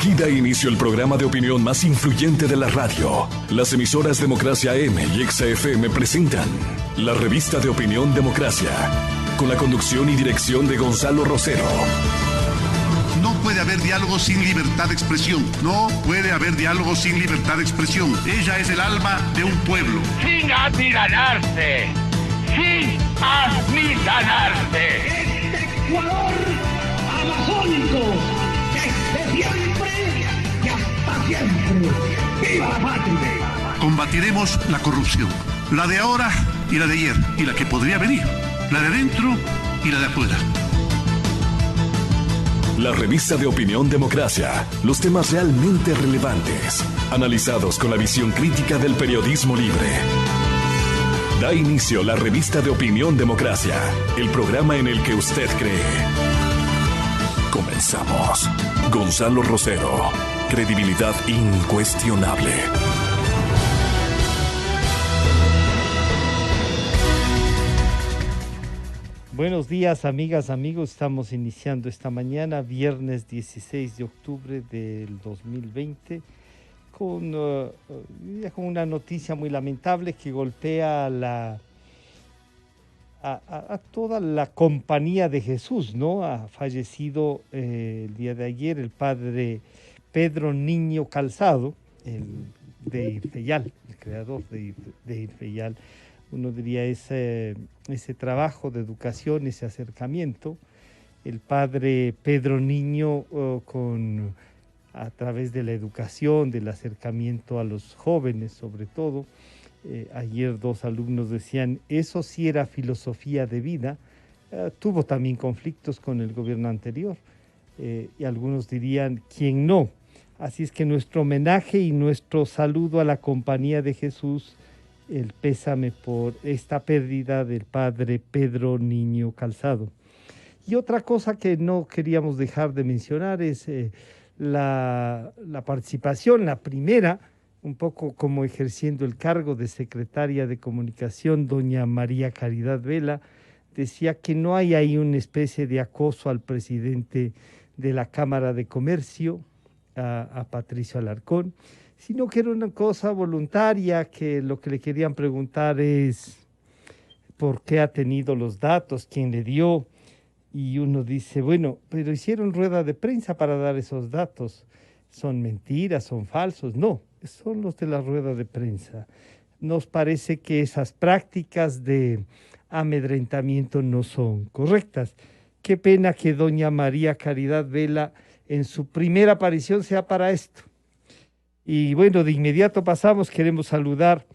Aquí da inicio el programa de opinión más influyente de la radio. Las emisoras Democracia M y XFM presentan la revista de opinión Democracia, con la conducción y dirección de Gonzalo Rosero. No puede haber diálogo sin libertad de expresión. No puede haber diálogo sin libertad de expresión. Ella es el alma de un pueblo. Sin atiranarse, sin amilanarse. Este Ecuador amazónico, desde siempre y hasta siempre. ¡Viva la patria! Combatiremos la corrupción. La de ahora y la de ayer. Y la que podría venir. La de adentro y la de afuera. La revista de opinión Democracia. Los temas realmente relevantes, analizados con la visión crítica del periodismo libre. Da inicio la revista de opinión Democracia, el programa en el que usted cree. Comenzamos. Gonzalo Rosero, credibilidad incuestionable. Buenos días, amigas, amigos. Estamos iniciando esta mañana, viernes 16 de octubre del 2020, con una noticia muy lamentable que golpea a toda la compañía de Jesús, ¿no? Ha fallecido el día de ayer el padre Pedro Niño Calzado, de Irfeyal, el creador de Irfeyal. Uno diría ese trabajo de educación, ese acercamiento. El padre Pedro Niño, a través de la educación, del acercamiento a los jóvenes sobre todo. Ayer dos alumnos decían, eso sí era filosofía de vida. Tuvo también conflictos con el gobierno anterior. Y algunos dirían, ¿quién no? Así es que nuestro homenaje y nuestro saludo a la compañía de Jesús, el pésame por esta pérdida del padre Pedro Niño Calzado. Y otra cosa que no queríamos dejar de mencionar es la participación, la primera, un poco como ejerciendo el cargo de secretaria de Comunicación, doña María Caridad Vela, decía que no hay ahí una especie de acoso al presidente de la Cámara de Comercio, a Patricio Alarcón, sino que era una cosa voluntaria, que lo que le querían preguntar es por qué ha tenido los datos, quién le dio, y uno dice, bueno, pero hicieron rueda de prensa para dar esos datos, ¿son mentiras, son falsos? No, son los de la rueda de prensa. Nos parece que esas prácticas de amedrentamiento no son correctas. Qué pena que doña María Caridad Vela en su primera aparición sea para esto. Y bueno, de inmediato pasamos, queremos saludar,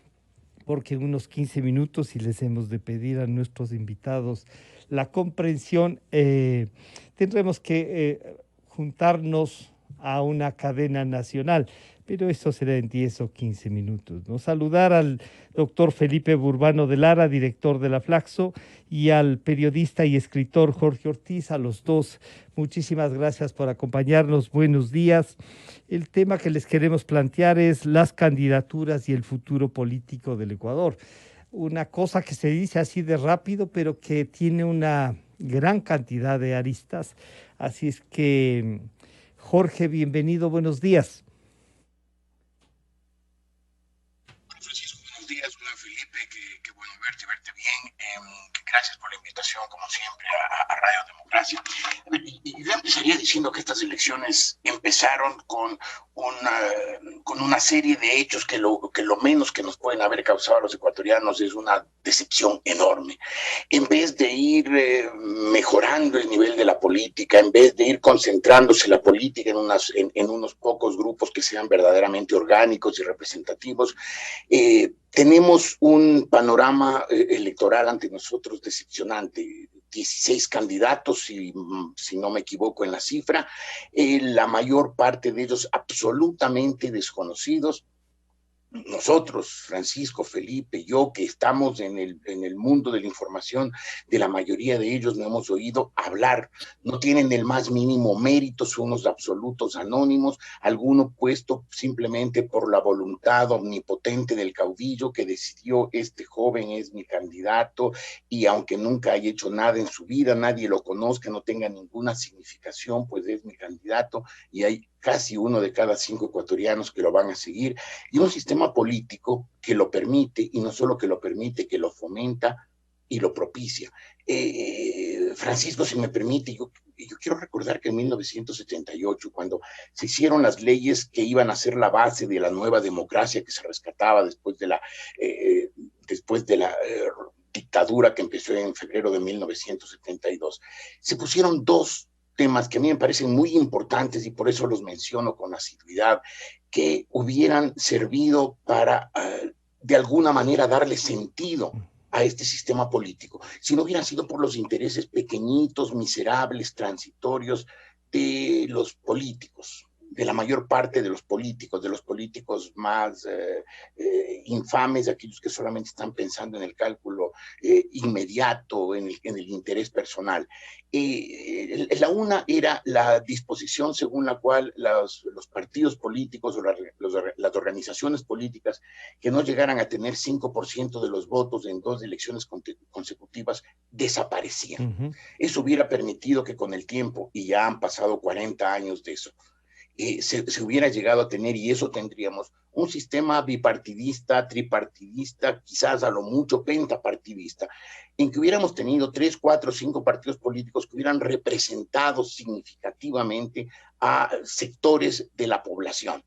porque en unos 15 minutos, y les hemos de pedir a nuestros invitados la comprensión, tendremos que juntarnos a una cadena nacional, pero eso será en 10 o 15 minutos, ¿no? Saludar al doctor Felipe Burbano de Lara, director de la Flaxo, y al periodista y escritor Jorge Ortiz, a los dos. Muchísimas gracias por acompañarnos. Buenos días. El tema que les queremos plantear es las candidaturas y el futuro político del Ecuador. Una cosa que se dice así de rápido, pero que tiene una gran cantidad de aristas. Así es que, Jorge, bienvenido, buenos días. Francisco, buenos días. Hola, Felipe, qué bueno verte bien. Gracias por la invitación, como siempre, a Radio Democracia. Y yo empezaría diciendo que estas elecciones empezaron con una serie de hechos que lo menos que nos pueden haber causado a los ecuatorianos es una decepción enorme. En vez de ir mejorando el nivel de la política, en vez de ir concentrándose la política en unos pocos grupos que sean verdaderamente orgánicos y representativos, tenemos un panorama electoral ante nosotros decepcionante. 16 candidatos, si no me equivoco en la cifra, la mayor parte de ellos absolutamente desconocidos. Nosotros, Francisco, Felipe, yo, que estamos en el mundo de la información, de la mayoría de ellos no hemos oído hablar, no tienen el más mínimo mérito, son unos absolutos anónimos, alguno puesto simplemente por la voluntad omnipotente del caudillo que decidió, este joven es mi candidato, y aunque nunca haya hecho nada en su vida, nadie lo conozca, no tenga ninguna significación, pues es mi candidato, y hay casi 1 de cada 5 ecuatorianos que lo van a seguir, y un sistema político que lo permite, y no solo que lo permite, que lo fomenta y lo propicia. Francisco, si me permite, yo quiero recordar que en 1978, cuando se hicieron las leyes que iban a ser la base de la nueva democracia que se rescataba después de la dictadura que empezó en febrero de 1972, se pusieron 2 temas que a mí me parecen muy importantes y por eso los menciono con asiduidad, que hubieran servido para, de alguna manera, darle sentido a este sistema político, si no hubieran sido por los intereses pequeñitos, miserables, transitorios de los políticos, de la mayor parte de los políticos más infames, aquellos que solamente están pensando en el cálculo inmediato, en el interés personal. La una era la disposición según la cual los partidos políticos o las organizaciones políticas que no llegaran a tener 5% de los votos en 2 elecciones consecutivas desaparecían. Uh-huh. Eso hubiera permitido que con el tiempo, y ya han pasado 40 años de eso, se hubiera llegado a tener, y eso tendríamos, un sistema bipartidista, tripartidista, quizás a lo mucho pentapartidista, en que hubiéramos tenido 3, 4, 5 partidos políticos que hubieran representado significativamente a sectores de la población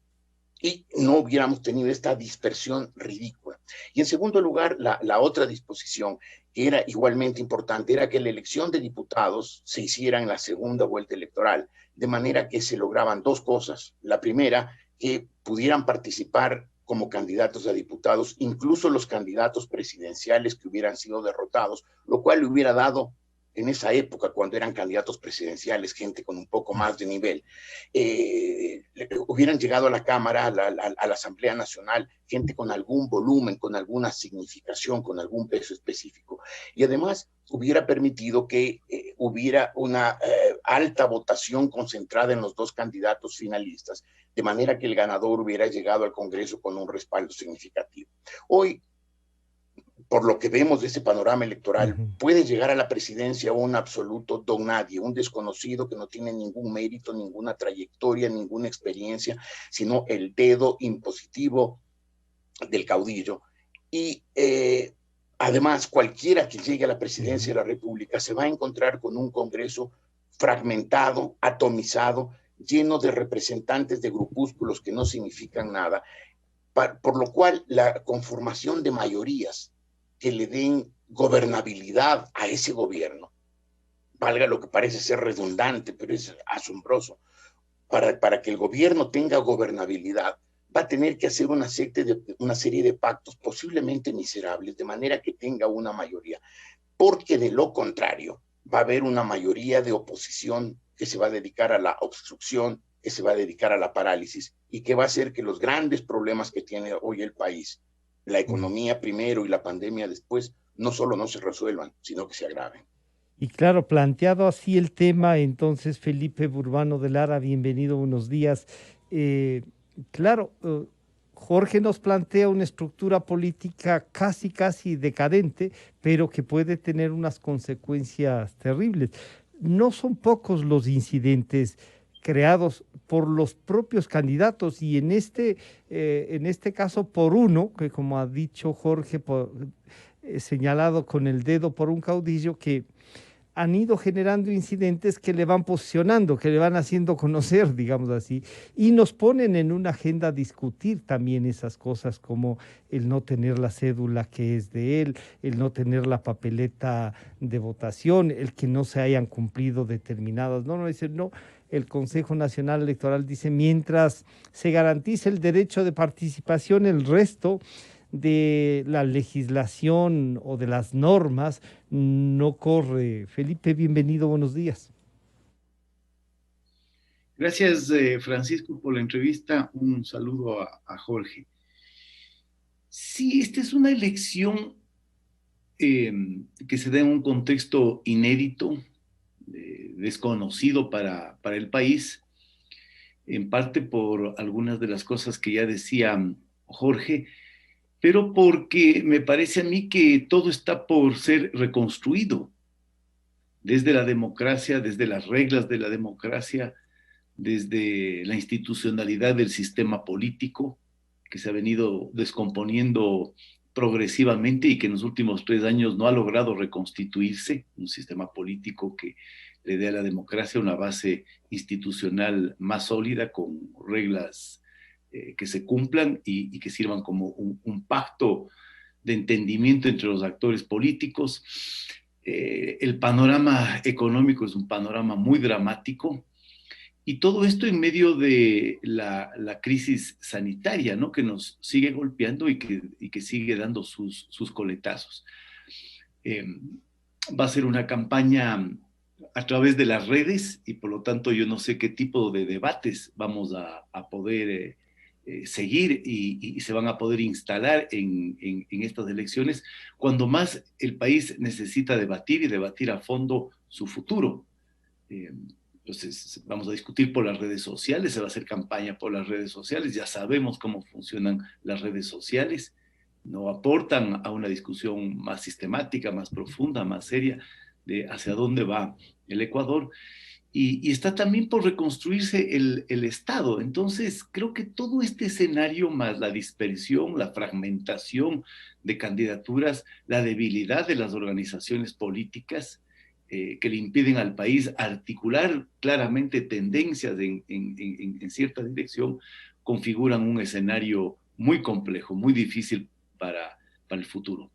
y no hubiéramos tenido esta dispersión ridícula. Y en segundo lugar, la otra disposición, que era igualmente importante, era que la elección de diputados se hiciera en la segunda vuelta electoral, de manera que se lograban 2 cosas. La primera, que pudieran participar como candidatos a diputados, incluso los candidatos presidenciales que hubieran sido derrotados, lo cual le hubiera dado en esa época, cuando eran candidatos presidenciales, gente con un poco más de nivel, hubieran llegado a la Cámara, a la Asamblea Nacional, gente con algún volumen, con alguna significación, con algún peso específico. Y además hubiera permitido que hubiera una alta votación concentrada en los 2 candidatos finalistas, de manera que el ganador hubiera llegado al Congreso con un respaldo significativo. Hoy, por lo que vemos de ese panorama electoral, puede llegar a la presidencia un absoluto don nadie, un desconocido que no tiene ningún mérito, ninguna trayectoria, ninguna experiencia, sino el dedo impositivo del caudillo. Y además, cualquiera que llegue a la presidencia de la República se va a encontrar con un Congreso fragmentado, atomizado, lleno de representantes de grupúsculos que no significan nada, por lo cual la conformación de mayorías que le den gobernabilidad a ese gobierno, valga lo que parece ser redundante, pero es asombroso, para que el gobierno tenga gobernabilidad, va a tener que hacer una serie de pactos posiblemente miserables, de manera que tenga una mayoría, porque de lo contrario va a haber una mayoría de oposición que se va a dedicar a la obstrucción, que se va a dedicar a la parálisis, y que va a hacer que los grandes problemas que tiene hoy el país, la economía primero y la pandemia después, no solo no se resuelvan, sino que se agraven. Y claro, planteado así el tema, entonces Felipe Burbano de Lara, bienvenido, buenos días. Jorge nos plantea una estructura política casi decadente, pero que puede tener unas consecuencias terribles. No son pocos los incidentes creados por los propios candidatos y en este caso por uno, que como ha dicho Jorge, señalado con el dedo por un caudillo, que han ido generando incidentes que le van posicionando, que le van haciendo conocer, digamos así, y nos ponen en una agenda a discutir también esas cosas como el no tener la cédula que es de él, el no tener la papeleta de votación, el que no se hayan cumplido determinadas normas. No, el Consejo Nacional Electoral dice, mientras se garantice el derecho de participación, el resto de la legislación o de las normas no corre. Felipe, bienvenido, buenos días. Gracias, Francisco, por la entrevista. Un saludo a Jorge. Sí, esta es una elección que se da en un contexto inédito, desconocido para el país, en parte por algunas de las cosas que ya decía Jorge, pero porque me parece a mí que todo está por ser reconstruido desde la democracia, desde las reglas de la democracia, desde la institucionalidad del sistema político, que se ha venido descomponiendo progresivamente y que en los últimos 3 años no ha logrado reconstituirse, un sistema político que le dé a la democracia una base institucional más sólida, con reglas que se cumplan y que sirvan como un pacto de entendimiento entre los actores políticos. El panorama económico es un panorama muy dramático, y todo esto en medio de la crisis sanitaria, ¿no?, que nos sigue golpeando y que sigue dando sus coletazos. Va a ser una campaña a través de las redes, y por lo tanto yo no sé qué tipo de debates vamos a poder seguir y se van a poder instalar en estas elecciones, cuando más el país necesita debatir y debatir a fondo su futuro. Entonces vamos a discutir por las redes sociales, se va a hacer campaña por las redes sociales, ya sabemos cómo funcionan las redes sociales, no aportan a una discusión más sistemática, más profunda, más seria de hacia dónde va el Ecuador. Y está también por reconstruirse el Estado. Entonces, creo que todo este escenario, más la dispersión, la fragmentación de candidaturas, la debilidad de las organizaciones políticas que le impiden al país articular claramente tendencias en cierta dirección, configuran un escenario muy complejo, muy difícil para el futuro.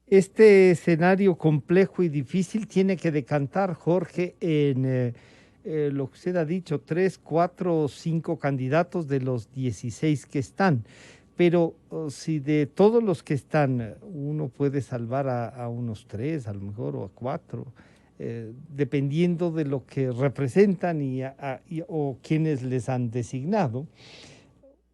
Este escenario complejo y difícil tiene que decantar, Jorge, en lo que usted ha dicho, 3, 4 o 5 candidatos de los 16 que están. Pero si de todos los que están uno puede salvar a unos 3, a lo mejor, o a 4, dependiendo de lo que representan o quienes les han designado,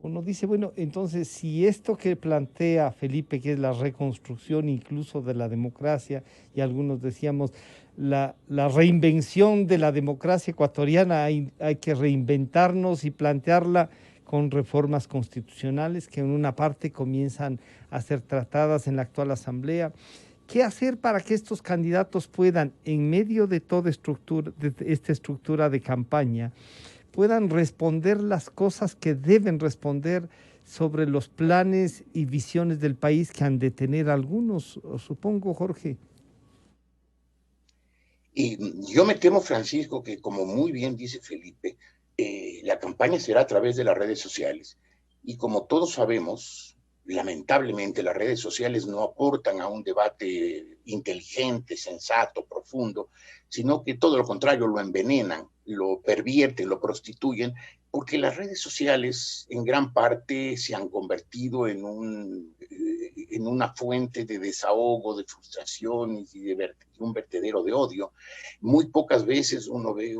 uno dice, bueno, entonces si esto que plantea Felipe, que es la reconstrucción incluso de la democracia, y algunos decíamos la reinvención de la democracia ecuatoriana, hay que reinventarnos y plantearla con reformas constitucionales que en una parte comienzan a ser tratadas en la actual asamblea. ¿Qué hacer para que estos candidatos puedan, en medio de toda esta estructura de campaña, puedan responder las cosas que deben responder sobre los planes y visiones del país que han de tener algunos, supongo, Jorge? Y yo me temo, Francisco, que como muy bien dice Felipe, la campaña será a través de las redes sociales. Y como todos sabemos, lamentablemente las redes sociales no aportan a un debate inteligente, sensato, profundo, sino que todo lo contrario, lo envenenan, lo pervierten, lo prostituyen, porque las redes sociales en gran parte se han convertido en una fuente de desahogo, de frustraciones y de un vertedero de odio. Muy pocas veces uno ve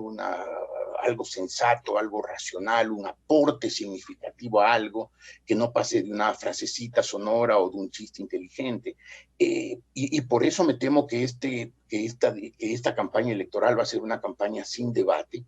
algo sensato, algo racional, un aporte significativo a algo que no pase de una frasecita sonora o de un chiste inteligente. Y por eso me temo que esta campaña electoral va a ser una campaña sin debate,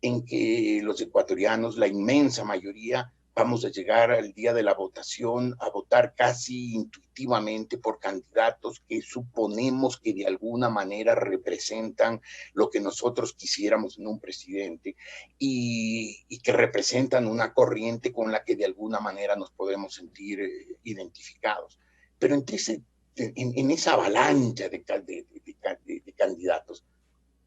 en que los ecuatorianos, la inmensa mayoría, vamos a llegar al día de la votación a votar casi intuitivamente por candidatos que suponemos que de alguna manera representan lo que nosotros quisiéramos en un presidente y que representan una corriente con la que de alguna manera nos podemos sentir identificados. Pero en esa avalancha de candidatos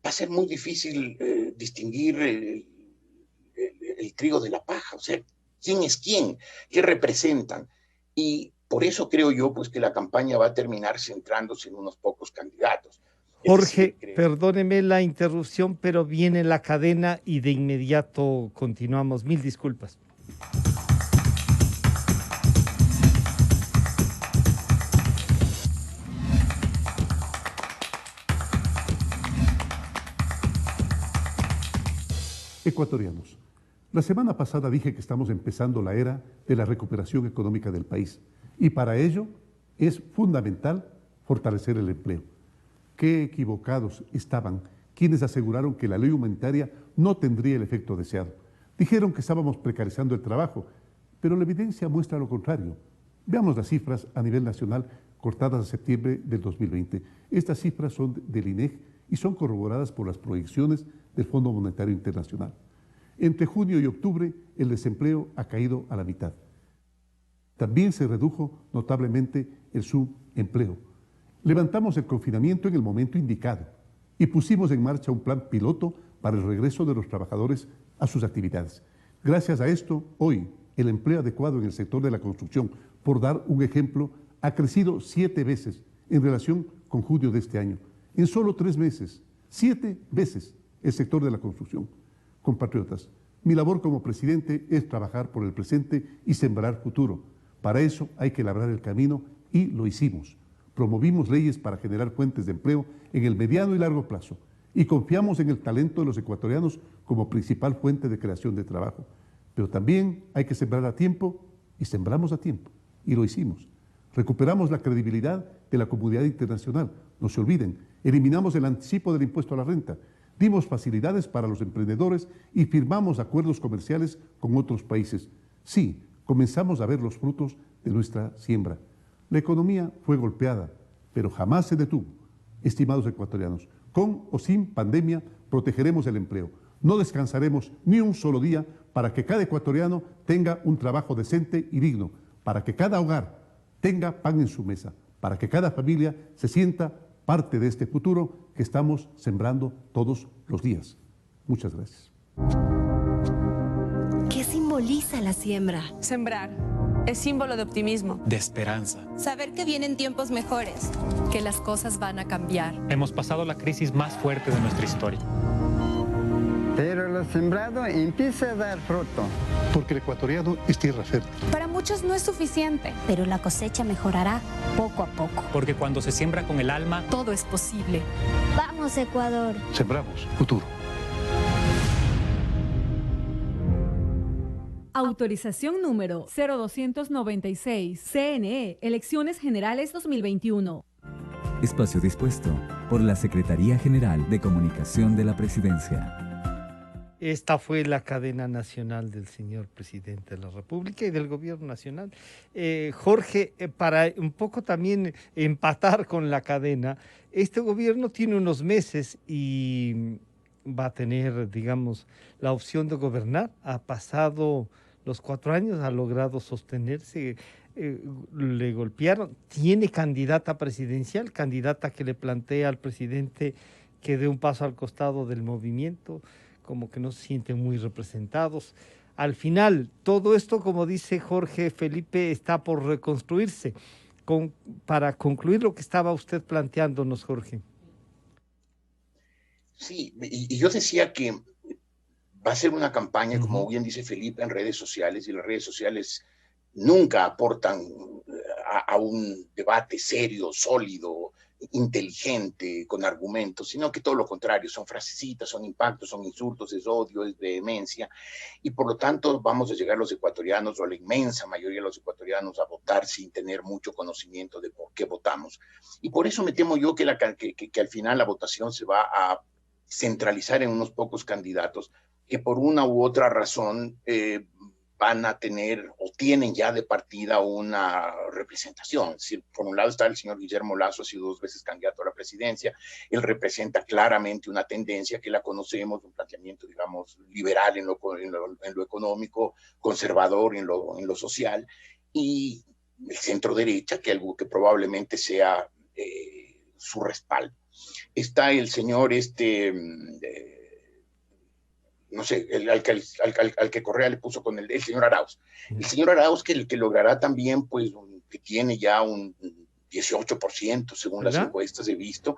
va a ser muy difícil distinguir el trigo de la paja, o sea, quién es quién, qué representan. Y por eso creo yo pues que la campaña va a terminar centrándose en unos pocos candidatos. Jorge, perdóneme la interrupción, pero viene la cadena y de inmediato continuamos. Mil disculpas. Ecuatorianos. La semana pasada dije que estamos empezando la era de la recuperación económica del país y para ello es fundamental fortalecer el empleo. Qué equivocados estaban quienes aseguraron que la ley humanitaria no tendría el efecto deseado. Dijeron que estábamos precarizando el trabajo, pero la evidencia muestra lo contrario. Veamos las cifras a nivel nacional cortadas a septiembre del 2020. Estas cifras son del INEC y son corroboradas por las proyecciones del Fondo Monetario Internacional. Entre junio y octubre, el desempleo ha caído a la mitad. También se redujo notablemente el subempleo. Levantamos el confinamiento en el momento indicado y pusimos en marcha un plan piloto para el regreso de los trabajadores a sus actividades. Gracias a esto, hoy, el empleo adecuado en el sector de la construcción, por dar un ejemplo, ha crecido 7 veces en relación con junio de este año. En solo 3 meses, 7 veces el sector de la construcción. Compatriotas, mi labor como presidente es trabajar por el presente y sembrar futuro. Para eso hay que labrar el camino y lo hicimos. Promovimos leyes para generar fuentes de empleo en el mediano y largo plazo y confiamos en el talento de los ecuatorianos como principal fuente de creación de trabajo. Pero también hay que sembrar a tiempo y sembramos a tiempo y lo hicimos. Recuperamos la credibilidad de la comunidad internacional. No se olviden, eliminamos el anticipo del impuesto a la renta, dimos facilidades para los emprendedores y firmamos acuerdos comerciales con otros países. Sí, comenzamos a ver los frutos de nuestra siembra. La economía fue golpeada, pero jamás se detuvo. Estimados ecuatorianos, con o sin pandemia, protegeremos el empleo. No descansaremos ni un solo día para que cada ecuatoriano tenga un trabajo decente y digno, para que cada hogar tenga pan en su mesa, para que cada familia se sienta parte de este futuro que estamos sembrando todos los días. Muchas gracias. ¿Qué simboliza la siembra? Sembrar es símbolo de optimismo, de esperanza. Saber que vienen tiempos mejores, que las cosas van a cambiar. Hemos pasado la crisis más fuerte de nuestra historia. Pero lo sembrado empieza a dar fruto. Porque el ecuatoriano es tierra fértil. Para muchos no es suficiente, pero la cosecha mejorará poco a poco. Porque cuando se siembra con el alma, todo es posible. Vamos, Ecuador. Sembramos futuro. Autorización número 0296, CNE, Elecciones Generales 2021. Espacio dispuesto por la Secretaría General de Comunicación de la Presidencia. Esta fue la cadena nacional del señor presidente de la República y del gobierno nacional. Jorge, para un poco también empatar con la cadena, este gobierno tiene unos meses y va a tener, digamos, la opción de gobernar. Ha pasado los 4 años, ha logrado sostenerse, le golpearon. Tiene candidata presidencial, candidata que le plantea al presidente que dé un paso al costado del movimiento, como que no se sienten muy representados. Al final, todo esto, como dice Jorge Felipe, está por reconstruirse. Para concluir lo que estaba usted planteándonos, Jorge. Sí, y yo decía que va a ser una campaña, como bien dice Felipe, en redes sociales, y las redes sociales nunca aportan a un debate serio, sólido, inteligente, con argumentos, sino que todo lo contrario, son frasecitas, son impactos, son insultos, es odio, es vehemencia, y por lo tanto vamos a llegar los ecuatorianos, o la inmensa mayoría de los ecuatorianos, a votar sin tener mucho conocimiento de por qué votamos. Y por eso me temo yo que al final la votación se va a centralizar en unos pocos candidatos que por una u otra razón van a tener o tienen ya de partida una representación. Es decir, por un lado está el señor Guillermo Lasso, ha sido 2 veces candidato a la presidencia. Él representa claramente una tendencia que la conocemos, un planteamiento, digamos, liberal en lo económico, conservador en lo social, y el centro derecha, que algo que probablemente sea su respaldo. Está el señor no sé, al que Correa le puso con el señor Arauz. El señor Arauz que logrará también, pues, que tiene ya un 18%, según las encuestas he visto,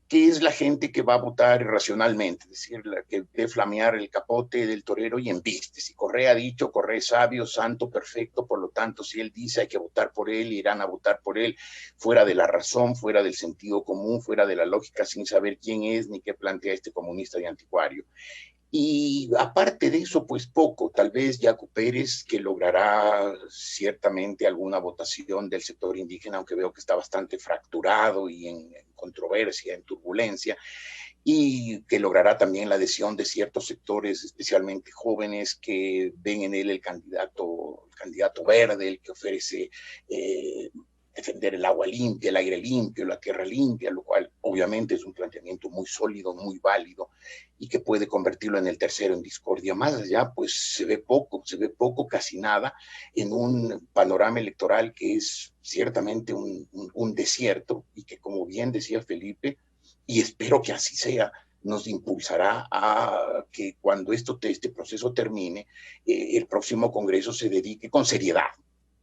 que es la gente que va a votar irracionalmente, es decir, la que debe flamear el capote del torero y embiste. Si Correa ha dicho, Correa es sabio, santo, perfecto, por lo tanto, si él dice hay que votar por él, irán a votar por él, fuera de la razón, fuera del sentido común, fuera de la lógica, sin saber quién es ni qué plantea este comunista y anticuario. Y aparte de eso, pues poco, tal vez Yacu Pérez, que logrará ciertamente alguna votación del sector indígena, aunque veo que está bastante fracturado y en controversia, en turbulencia, y que logrará también la adhesión de ciertos sectores, especialmente jóvenes, que ven en él el candidato verde, el que ofrece defender el agua limpia, el aire limpio, la tierra limpia, lo cual obviamente es un planteamiento muy sólido, muy válido, y que puede convertirlo en el tercero en discordia. Más allá, pues se ve poco, casi nada, en un panorama electoral que es ciertamente un desierto, y que, como bien decía Felipe, y espero que así sea, nos impulsará a que cuando este proceso termine, el próximo Congreso se dedique con seriedad,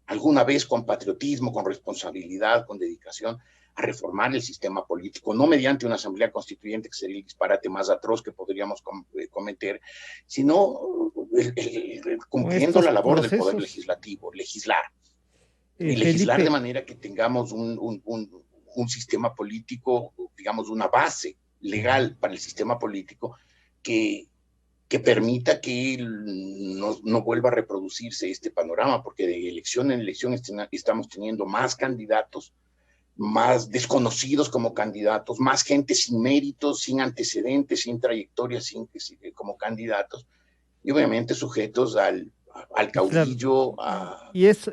alguna vez con patriotismo, con responsabilidad, con dedicación, a reformar el sistema político, no mediante una asamblea constituyente, que sería el disparate más atroz que podríamos cometer, sino cumpliendo la labor del Poder Legislativo, legislar. Y legislar de manera que tengamos un sistema político, digamos, una base legal para el sistema político que permita que no vuelva a reproducirse este panorama, porque de elección en elección estamos teniendo más candidatos, más desconocidos como candidatos, más gente sin méritos, sin antecedentes, sin trayectoria, como candidatos, y obviamente sujetos al caudillo, y eso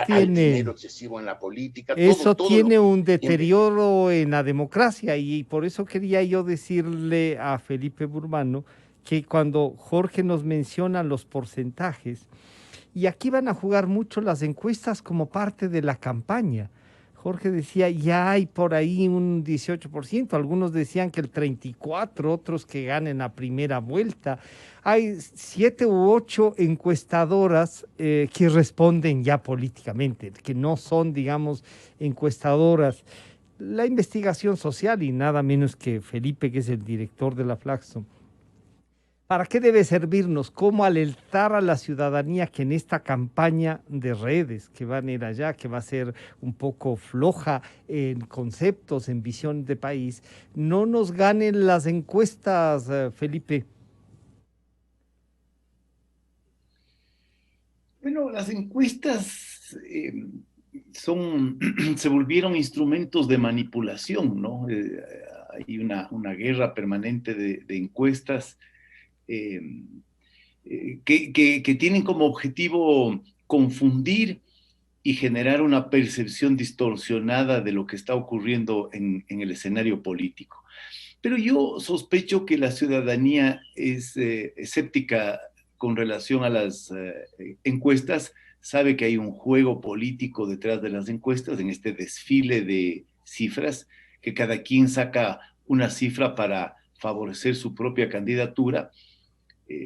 tiene al dinero excesivo en la política. Eso tiene un deterioro en la democracia, y por eso quería yo decirle a Felipe Burmano que cuando Jorge nos menciona los porcentajes, y aquí van a jugar mucho las encuestas como parte de la campaña. Jorge decía, ya hay por ahí un 18%, algunos decían que el 34%, otros que ganen la primera vuelta. Hay 7 u 8 encuestadoras que responden ya políticamente, que no son, digamos, encuestadoras. La investigación social, y nada menos que Felipe, que es el director de la Flaxo, ¿para qué debe servirnos? ¿Cómo alertar a la ciudadanía que en esta campaña de redes que van a ir allá, que va a ser un poco floja en conceptos, en visión de país, no nos ganen las encuestas, Felipe? Bueno, las encuestas se volvieron instrumentos de manipulación, ¿no? Hay una guerra permanente de encuestas que tienen como objetivo confundir y generar una percepción distorsionada de lo que está ocurriendo en el escenario político. Pero yo sospecho que la ciudadanía es escéptica con relación a las encuestas, sabe que hay un juego político detrás de las encuestas, en este desfile de cifras, que cada quien saca una cifra para favorecer su propia candidatura,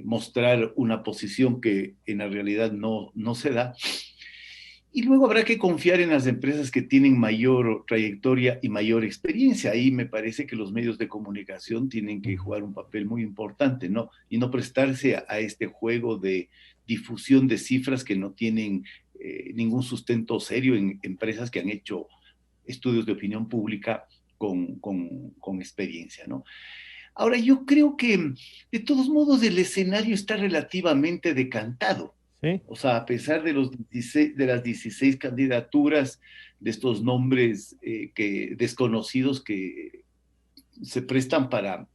mostrar una posición que en la realidad no se da. Y luego habrá que confiar en las empresas que tienen mayor trayectoria y mayor experiencia. Ahí me parece que los medios de comunicación tienen que jugar un papel muy importante, ¿no? Y no prestarse a este juego de difusión de cifras que no tienen ningún sustento serio en empresas que han hecho estudios de opinión pública con experiencia, ¿no? Ahora, yo creo que de todos modos el escenario está relativamente decantado. ¿Sí? O sea, a pesar de las 16 candidaturas, de estos nombres desconocidos que se prestan para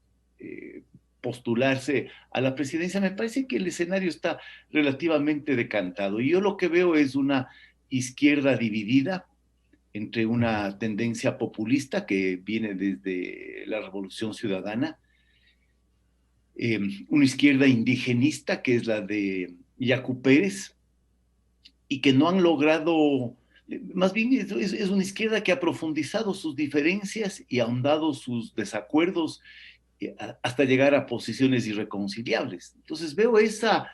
postularse a la presidencia, me parece que el escenario está relativamente decantado. Y yo lo que veo es una izquierda dividida entre una tendencia populista que viene desde la Revolución Ciudadana, una izquierda indigenista que es la de Yacu Pérez, y que no han logrado, más bien es una izquierda que ha profundizado sus diferencias y ahondado sus desacuerdos hasta llegar a posiciones irreconciliables. Entonces veo esa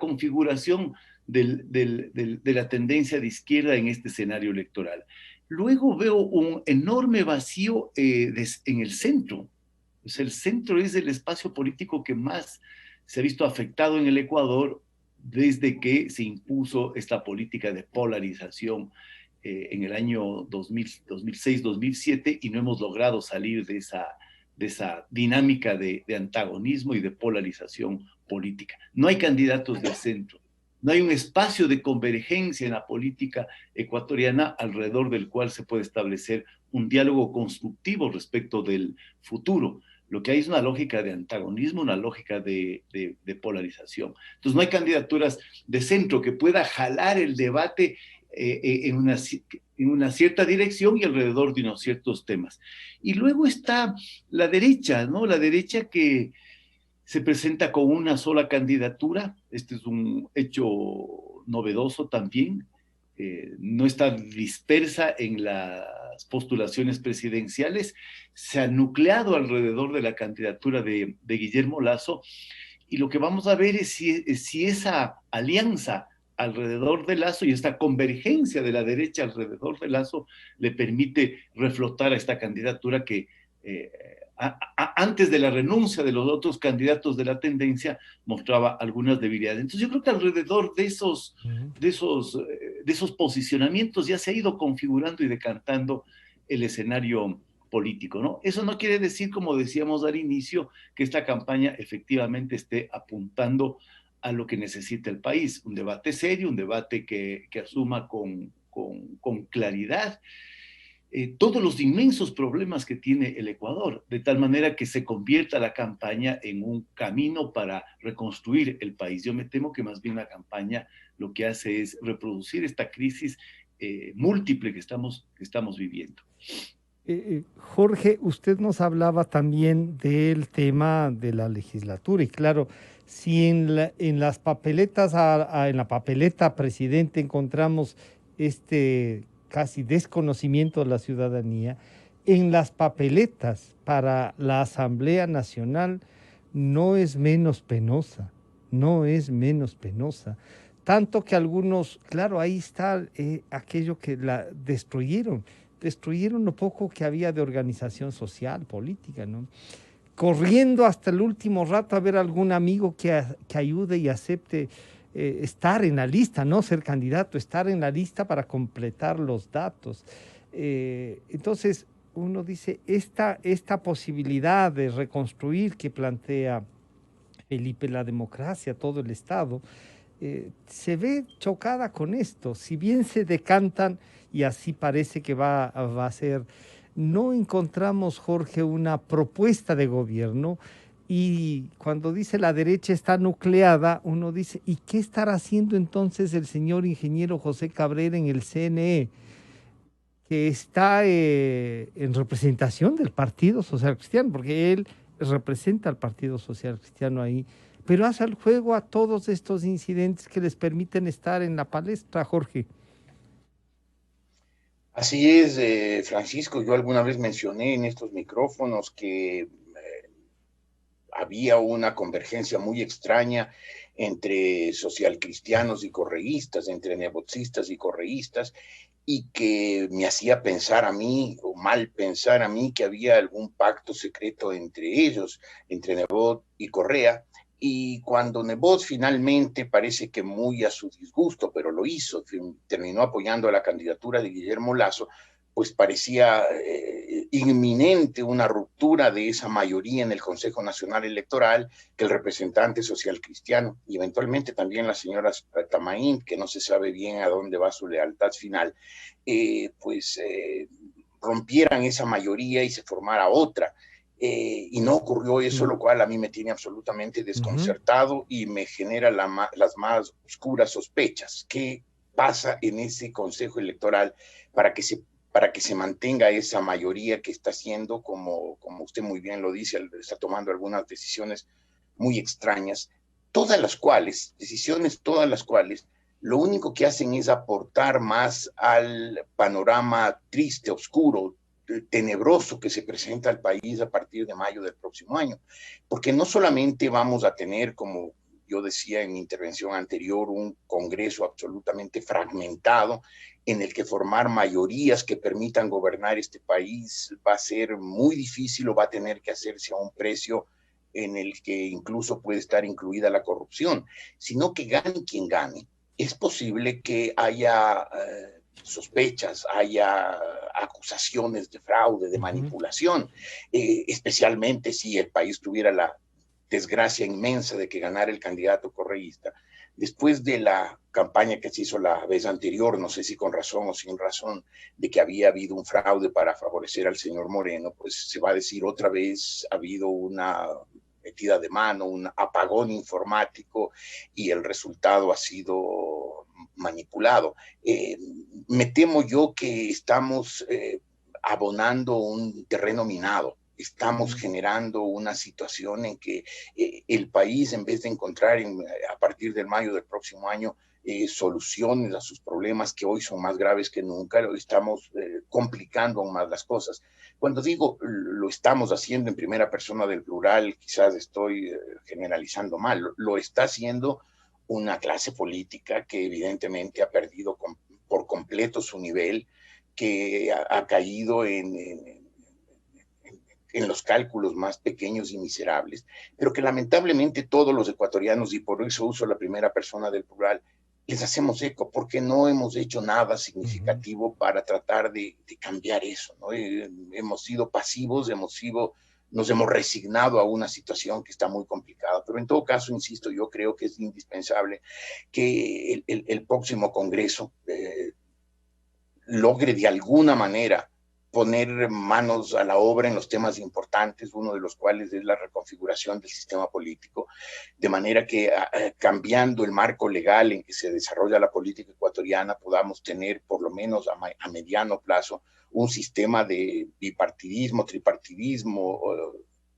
configuración de la tendencia de izquierda en este escenario electoral. Luego veo un enorme vacío en el centro. O sea, el centro es el espacio político que más se ha visto afectado en el Ecuador desde que se impuso esta política de polarización en el año 2006-2007, y no hemos logrado salir de esa dinámica de antagonismo y de polarización política. No hay candidatos del centro, no hay un espacio de convergencia en la política ecuatoriana alrededor del cual se puede establecer un diálogo constructivo respecto del futuro. Lo que hay es una lógica de antagonismo, una lógica de polarización. Entonces no hay candidaturas de centro que pueda jalar el debate en una cierta dirección y alrededor de unos ciertos temas. Y luego está la derecha, ¿no? La derecha que se presenta con una sola candidatura. Este es un hecho novedoso también. No está dispersa en las postulaciones presidenciales, se ha nucleado alrededor de la candidatura de Guillermo Lasso, y lo que vamos a ver es si esa alianza alrededor de Lasso y esta convergencia de la derecha alrededor de Lasso le permite reflotar a esta candidatura que antes de la renuncia de los otros candidatos de la tendencia mostraba algunas debilidades. Entonces yo creo que alrededor de esos posicionamientos ya se ha ido configurando y decantando el escenario político, ¿no? Eso no quiere decir, como decíamos al inicio, que esta campaña efectivamente esté apuntando a lo que necesita el país, un debate serio, un debate que asuma con claridad todos los inmensos problemas que tiene el Ecuador, de tal manera que se convierta la campaña en un camino para reconstruir el país. Yo me temo que más bien la campaña lo que hace es reproducir esta crisis múltiple que estamos viviendo. Jorge, usted nos hablaba también del tema de la legislatura, y claro, si en las papeletas, en la papeleta presidente encontramos casi desconocimiento de la ciudadanía, en las papeletas para la Asamblea Nacional no es menos penosa, tanto que algunos, claro, ahí está aquello que la destruyeron lo poco que había de organización social, política, ¿no? Corriendo hasta el último rato a ver algún amigo que ayude y acepte estar en la lista, no ser candidato, estar en la lista para completar los datos. Entonces uno dice, esta posibilidad de reconstruir que plantea Felipe la democracia, todo el Estado, se ve chocada con esto. Si bien se decantan, y así parece que va a ser, no encontramos, Jorge, una propuesta de gobierno. Y cuando dice la derecha está nucleada, uno dice, ¿y qué estará haciendo entonces el señor ingeniero José Cabrera en el CNE? Que está en representación del Partido Social Cristiano, porque él representa al Partido Social Cristiano ahí, pero hace el juego a todos estos incidentes que les permiten estar en la palestra, Jorge. Así es, Francisco. Yo alguna vez mencioné en estos micrófonos que había una convergencia muy extraña entre socialcristianos y correístas, entre nebotistas y correístas, y que me hacía pensar a mí, o mal pensar a mí, que había algún pacto secreto entre ellos, entre Nebot y Correa. Y cuando Nebot finalmente, parece que muy a su disgusto, pero lo hizo, terminó apoyando a la candidatura de Guillermo Lasso, pues parecía inminente una ruptura de esa mayoría en el Consejo Nacional Electoral, que el representante social cristiano y eventualmente también la señora Tamaín, que no se sabe bien a dónde va su lealtad final, rompieran esa mayoría y se formara otra. Y no ocurrió eso, lo cual a mí me tiene absolutamente desconcertado y me genera las más oscuras sospechas. ¿Qué pasa en ese Consejo Electoral para que se mantenga esa mayoría que está haciendo, como usted muy bien lo dice, está tomando algunas decisiones muy extrañas, todas las cuales lo único que hacen es aportar más al panorama triste, oscuro, tenebroso que se presenta al país a partir de mayo del próximo año, porque no solamente vamos a tener, como yo decía en mi intervención anterior, un Congreso absolutamente fragmentado en el que formar mayorías que permitan gobernar este país va a ser muy difícil o va a tener que hacerse a un precio en el que incluso puede estar incluida la corrupción, sino que gane quien gane. Es posible que haya sospechas, haya acusaciones de fraude, de manipulación, especialmente si el país tuviera la desgracia inmensa de que ganara el candidato correísta. Después de la campaña que se hizo la vez anterior, no sé si con razón o sin razón, de que había habido un fraude para favorecer al señor Moreno, pues se va a decir otra vez, ha habido una metida de mano, un apagón informático y el resultado ha sido manipulado. Me temo yo que estamos abonando un terreno minado. Estamos generando una situación en que el país, en vez de encontrar a partir del mayo del próximo año soluciones a sus problemas que hoy son más graves que nunca, estamos complicando aún más las cosas. Cuando digo lo estamos haciendo en primera persona del plural, quizás estoy generalizando mal, lo está haciendo una clase política que evidentemente ha perdido por completo su nivel, que ha caído en los cálculos más pequeños y miserables, pero que lamentablemente todos los ecuatorianos, y por eso uso la primera persona del plural, les hacemos eco, porque no hemos hecho nada significativo para tratar de cambiar eso, ¿no? Hemos sido pasivos, nos hemos resignado a una situación que está muy complicada, pero en todo caso, insisto, yo creo que es indispensable que el próximo Congreso logre de alguna manera poner manos a la obra en los temas importantes, uno de los cuales es la reconfiguración del sistema político, de manera que cambiando el marco legal en que se desarrolla la política ecuatoriana podamos tener por lo menos a mediano plazo un sistema de bipartidismo, tripartidismo,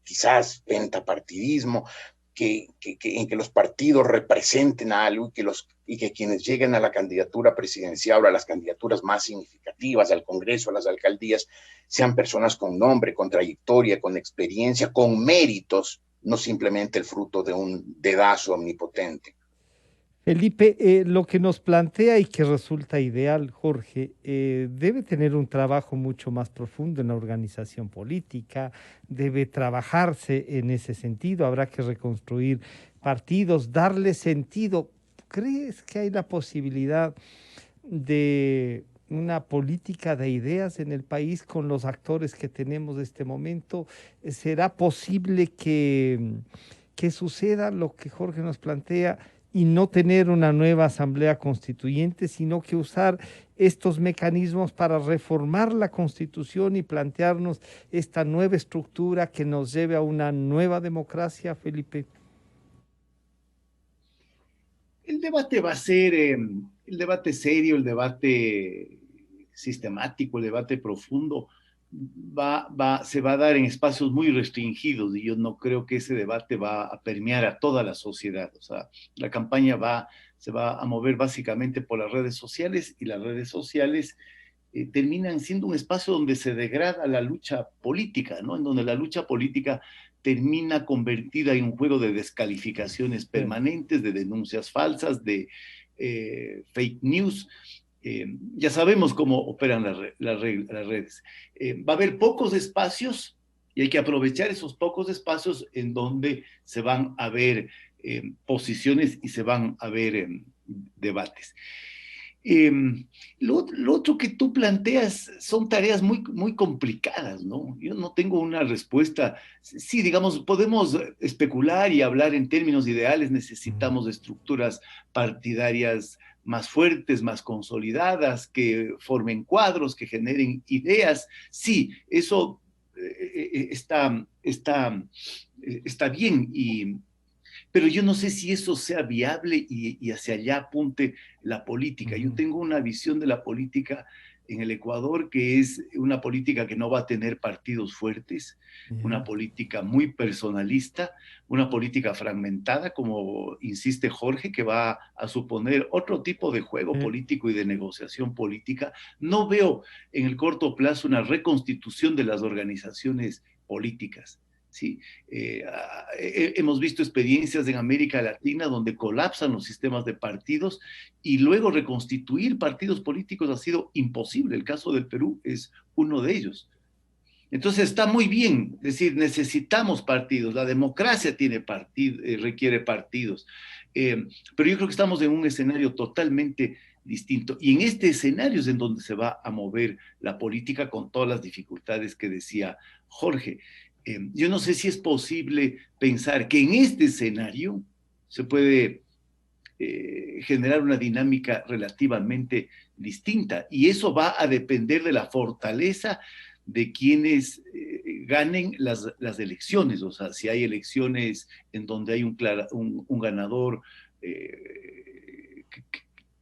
quizás pentapartidismo, en que los partidos representen algo y que quienes lleguen a la candidatura presidencial o a las candidaturas más significativas, al Congreso, a las alcaldías, sean personas con nombre, con trayectoria, con experiencia, con méritos, no simplemente el fruto de un dedazo omnipotente. Felipe, lo que nos plantea y que resulta ideal, Jorge, debe tener un trabajo mucho más profundo en la organización política, debe trabajarse en ese sentido, habrá que reconstruir partidos, darle sentido. ¿Crees que hay la posibilidad de una política de ideas en el país con los actores que tenemos en este momento? ¿Será posible que suceda lo que Jorge nos plantea y no tener una nueva asamblea constituyente, sino que usar estos mecanismos para reformar la Constitución y plantearnos esta nueva estructura que nos lleve a una nueva democracia, Felipe? El debate va a ser el debate serio, el debate sistemático, el debate profundo, se va a dar en espacios muy restringidos, y yo no creo que ese debate va a permear a toda la sociedad. O sea, la campaña se va a mover básicamente por las redes sociales, y las redes sociales terminan siendo un espacio donde se degrada la lucha política, ¿no? En donde la lucha política termina convertida en un juego de descalificaciones permanentes, de denuncias falsas, de fake news. Ya sabemos cómo operan las redes. Va a haber pocos espacios y hay que aprovechar esos pocos espacios en donde se van a ver posiciones y se van a ver debates. Lo otro que tú planteas son tareas muy, muy complicadas, ¿no? Yo no tengo una respuesta. Sí, digamos, podemos especular y hablar en términos ideales, necesitamos de estructuras partidarias más fuertes, más consolidadas, que formen cuadros, que generen ideas. Sí, eso está bien, pero yo no sé si eso sea viable y hacia allá apunte la política. Yo tengo una visión de la política en el Ecuador que es una política que no va a tener partidos fuertes, una política muy personalista, una política fragmentada, como insiste Jorge, que va a suponer otro tipo de juego político y de negociación política. No veo en el corto plazo una reconstitución de las organizaciones políticas. Sí, hemos visto experiencias en América Latina donde colapsan los sistemas de partidos y luego reconstituir partidos políticos ha sido imposible. El caso del Perú es uno de ellos. Entonces está muy bien, es decir, necesitamos partidos, la democracia requiere partidos, pero yo creo que estamos en un escenario totalmente distinto, y en este escenario es en donde se va a mover la política con todas las dificultades que decía Jorge. Yo no sé si es posible pensar que en este escenario se puede generar una dinámica relativamente distinta, y eso va a depender de la fortaleza de quienes ganen las elecciones. O sea, si hay elecciones en donde hay un ganador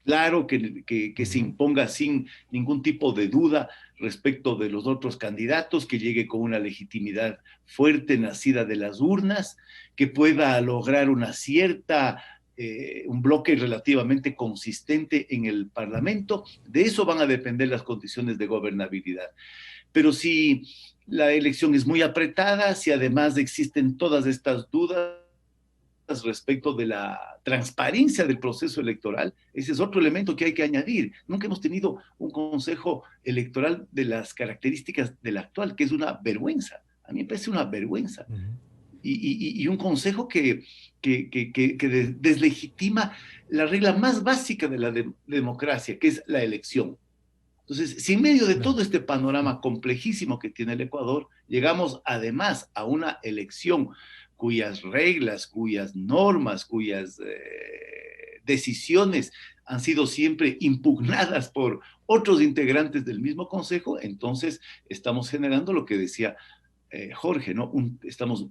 claro, que se imponga sin ningún tipo de duda respecto de los otros candidatos, que llegue con una legitimidad fuerte nacida de las urnas, que pueda lograr una cierta, un bloque relativamente consistente en el Parlamento. De eso van a depender las condiciones de gobernabilidad. Pero si la elección es muy apretada, si además existen todas estas dudas respecto de la transparencia del proceso electoral, ese es otro elemento que hay que añadir. Nunca hemos tenido un consejo electoral de las características del actual, que es una vergüenza. A mí me parece una vergüenza. Y un consejo que deslegitima la regla más básica de la democracia, que es la elección. Entonces, si en medio de todo este panorama complejísimo que tiene el Ecuador, llegamos además a una elección cuyas reglas, cuyas normas, cuyas decisiones han sido siempre impugnadas por otros integrantes del mismo consejo, entonces estamos generando lo que decía Jorge, ¿no?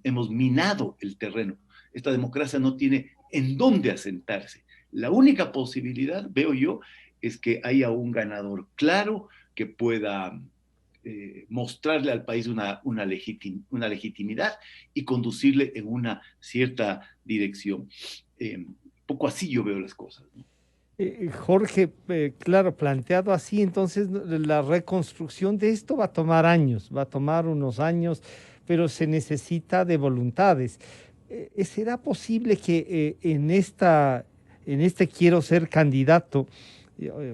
Hemos minado el terreno. Esta democracia no tiene en dónde asentarse. La única posibilidad, veo yo, es que haya un ganador claro que pueda mostrarle al país una legitimidad y conducirle en una cierta dirección. Poco así yo veo las cosas, ¿no? Jorge, claro, planteado así, entonces la reconstrucción de esto va a tomar años, va a tomar unos años, pero se necesita de voluntades. ¿Será posible que en este quiero ser candidato,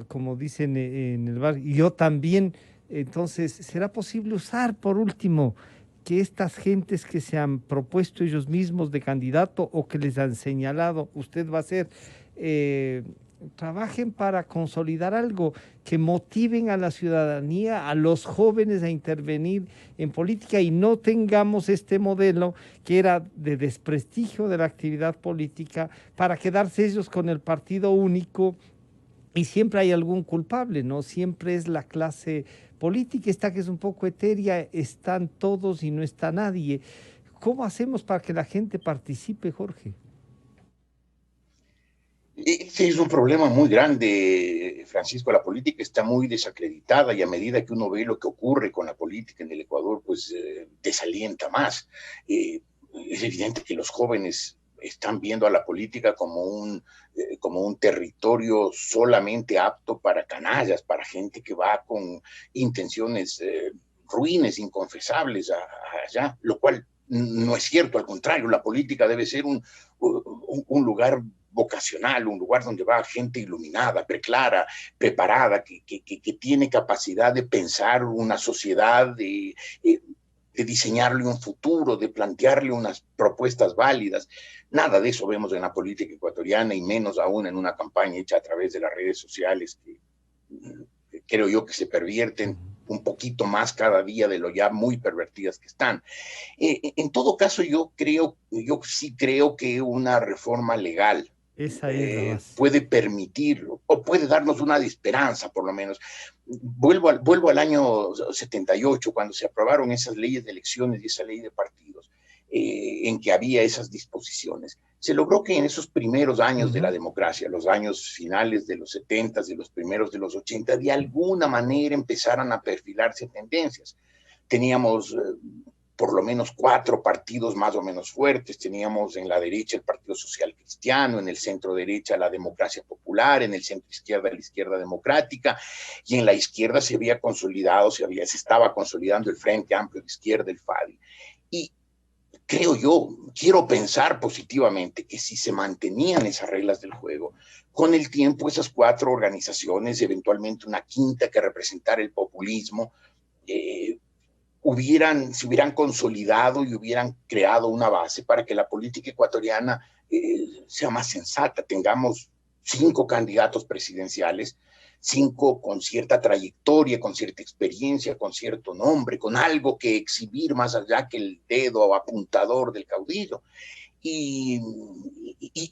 como dicen en el barrio, yo también, entonces, ¿será posible usar por último que estas gentes que se han propuesto ellos mismos de candidato o que les han señalado, usted va a ser, trabajen para consolidar algo, que motiven a la ciudadanía, a los jóvenes a intervenir en política y no tengamos este modelo que era de desprestigio de la actividad política para quedarse ellos con el partido único y siempre hay algún culpable, ¿no? Siempre es la clase política, esta que es un poco etérea, están todos y no está nadie. ¿Cómo hacemos para que la gente participe, Jorge? Ese es un problema muy grande, Francisco. La política está muy desacreditada y a medida que uno ve lo que ocurre con la política en el Ecuador, pues desalienta más. Es evidente que los jóvenes están viendo a la política como un territorio solamente apto para canallas, para gente que va con intenciones ruines, inconfesables allá, lo cual no es cierto. Al contrario, la política debe ser un lugar vocacional, un lugar donde va gente iluminada, preclara, preparada, que tiene capacidad de pensar una sociedad, de diseñarle un futuro, de plantearle unas propuestas válidas. Nada de eso vemos en la política ecuatoriana y menos aún en una campaña hecha a través de las redes sociales que creo yo que se pervierten un poquito más cada día de lo ya muy pervertidas que están. En todo caso, yo sí creo que una reforma legal puede permitirlo, o puede darnos una esperanza, por lo menos. Vuelvo al año 78, cuando se aprobaron esas leyes de elecciones y esa ley de partidos, en que había esas disposiciones. Se logró que en esos primeros años de la democracia, los años finales de los 70, de los primeros de los 80, de alguna manera empezaran a perfilarse tendencias. Teníamos por lo menos 4 partidos más o menos fuertes. Teníamos en la derecha el Partido Social Cristiano, en el centro derecha la Democracia Popular, en el centro izquierda la Izquierda Democrática, y en la izquierda se estaba consolidando el Frente Amplio de Izquierda, el FADI. Y quiero pensar positivamente que si se mantenían esas reglas del juego, con el tiempo esas 4 organizaciones, eventualmente una quinta que representara el populismo, se hubieran consolidado y hubieran creado una base para que la política ecuatoriana sea más sensata. Tengamos 5 candidatos presidenciales, 5 con cierta trayectoria, con cierta experiencia, con cierto nombre, con algo que exhibir más allá que el dedo apuntador del caudillo. Y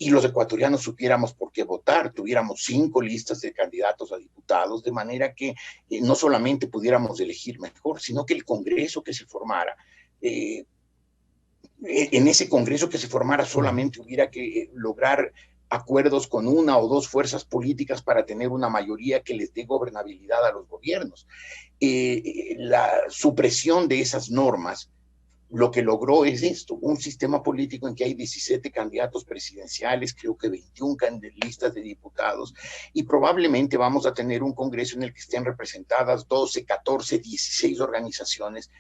los ecuatorianos supiéramos por qué votar, tuviéramos 5 listas de candidatos a diputados, de manera que no solamente pudiéramos elegir mejor, sino que el Congreso que se formara, en ese Congreso que se formara solamente hubiera que lograr acuerdos con una o dos fuerzas políticas para tener una mayoría que les dé gobernabilidad a los gobiernos. La supresión de esas normas lo que logró es esto, un sistema político en que hay 17 candidatos presidenciales, creo que 21 listas de diputados, y probablemente vamos a tener un Congreso en el que estén representadas 12, 14, 16 organizaciones,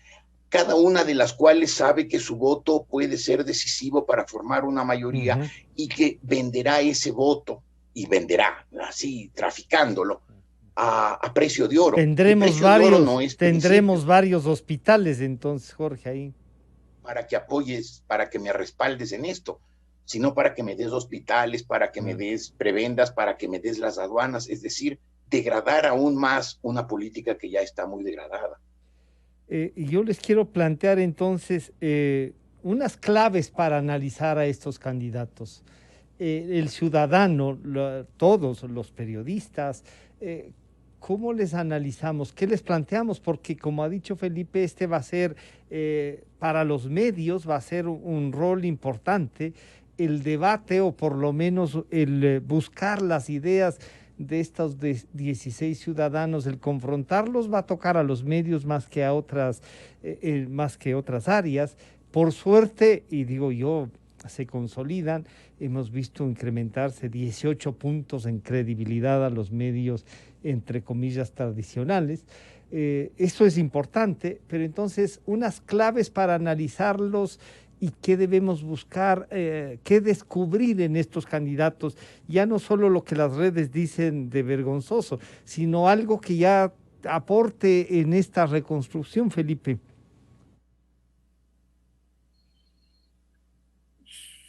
cada una de las cuales sabe que su voto puede ser decisivo para formar una mayoría y que venderá ese voto, y venderá así, traficándolo, a precio de oro. Tendremos varios hospitales entonces, Jorge, ahí. Para que apoyes, para que me respaldes en esto, sino para que me des hospitales, para que me des prebendas, para que me des las aduanas, es decir, degradar aún más una política que ya está muy degradada. Y yo les quiero plantear entonces unas claves para analizar a estos candidatos. El ciudadano, todos los periodistas, ¿cómo les analizamos? ¿Qué les planteamos? Porque como ha dicho Felipe, este va a ser, para los medios, va a ser un rol importante, el debate o por lo menos el buscar las ideas de estos 16 ciudadanos, el confrontarlos va a tocar a los medios más que a otras áreas. Por suerte, y digo yo, se consolidan, hemos visto incrementarse 18 puntos en credibilidad a los medios, entre comillas, tradicionales. Esto es importante, pero entonces unas claves para analizarlos y qué debemos buscar, qué descubrir en estos candidatos, ya no solo lo que las redes dicen de vergonzoso, sino algo que ya aporte en esta reconstrucción, Felipe.